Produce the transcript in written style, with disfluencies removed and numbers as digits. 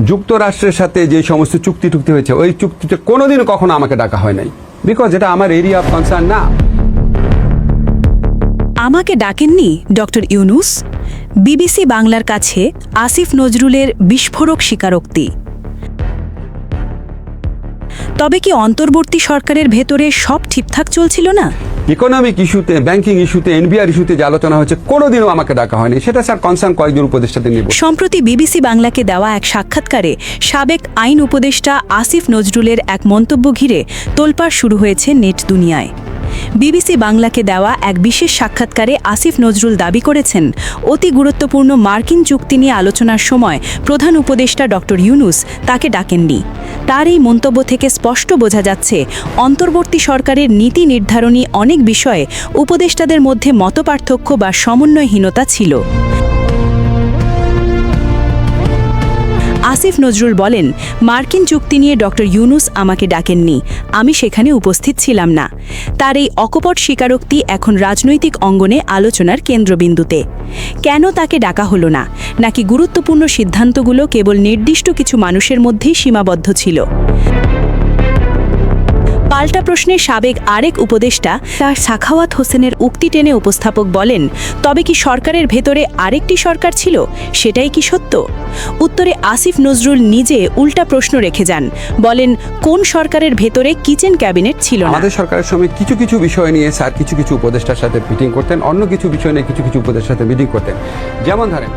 যুক্তরাষ্ট্রের সাথে যে সমস্ত চুক্তি হয়েছে ওই চুক্তিতে কোনোদিন কখনো আমাকে ডাকা হয় নাই, বিকজ এটা আমার এরিয়া অফ কনসার্ন না। আমাকে ডাকেননি ডক্টর ইউনূস? বিবিসি বাংলার কাছে আসিফ নজরুলের বিস্ফোরক স্বীকারোক্তি। তবে কি অন্তর্বর্তী সরকারের ভেতরে সব ঠিকঠাক চলছিল না? ইকোনমিক ইস্যুতে, ব্যাংকিং ইস্যুতে, এনবিআর ইস্যুতে যে আলোচনা হচ্ছে কোনোদিনও আমাকে ডাকা হয়নি। সেটা স্যার কনসার্ন কয়েকজন উপদেষ্টাদের নিব। সম্প্রতি বিবিসি বাংলাকে দেওয়া এক সাক্ষাৎকারে সাবেক আইন উপদেষ্টা আসিফ নজরুলের এক মন্তব্য ঘিরে তোলপাড় শুরু হয়েছে নেট দুনিয়ায়। বিবিসি বাংলাকে দেওয়া এক বিশেষ সাক্ষাৎকারে আসিফ নজরুল দাবি করেছেন, অতি গুরুত্বপূর্ণ মার্কিন চুক্তি নিয়ে আলোচনার সময় প্রধান উপদেষ্টা ডক্টর ইউনূস তাকে ডাকেননি। তার এই মন্তব্য থেকে স্পষ্ট বোঝা যাচ্ছে, অন্তর্বর্তী সরকারের নীতি নির্ধারণী অনেক বিষয়ে উপদেষ্টাদের মধ্যে মতপার্থক্য বা সমন্বয়হীনতা ছিল। আসিফ নজরুল বলেন, মার্কিন চুক্তি নিয়ে ডক্টর ইউনূস আমাকে ডাকেননি, আমি সেখানে উপস্থিত ছিলাম না। তার এই অকপট স্বীকারোক্তি এখন রাজনৈতিক অঙ্গনে আলোচনার কেন্দ্রবিন্দুতে। কেন তাকে ডাকা হলো না? নাকি গুরুত্বপূর্ণ সিদ্ধান্তগুলো কেবল নির্দিষ্ট কিছু মানুষের মধ্যেই সীমাবদ্ধ ছিল? পাল্টা প্রশ্নে সাবেক আরেক উপদেষ্টা তার সাখাওয়াত হোসেনের উক্তি টেনে উপস্থাপক বলেন, তবে কি সরকারের ভেতরে আরেকটি সরকার ছিল? সেটাই কি সত্য? উত্তরে আসিফ নজরুল নিজে উল্টা প্রশ্ন রেখে যান, বলেন, কোন সরকারের ভেতরে কিচেন ক্যাবিনেট ছিল না? আমাদের সরকারের সময় কিছু বিষয় নিয়ে স্যার কিছু উপদেষ্টার সাথে মিটিং করতেন, অন্য কিছু বিষয় নিয়ে কিছু উপদেষ্টার সাথে মিটিং করতেন। যেমন ধরেন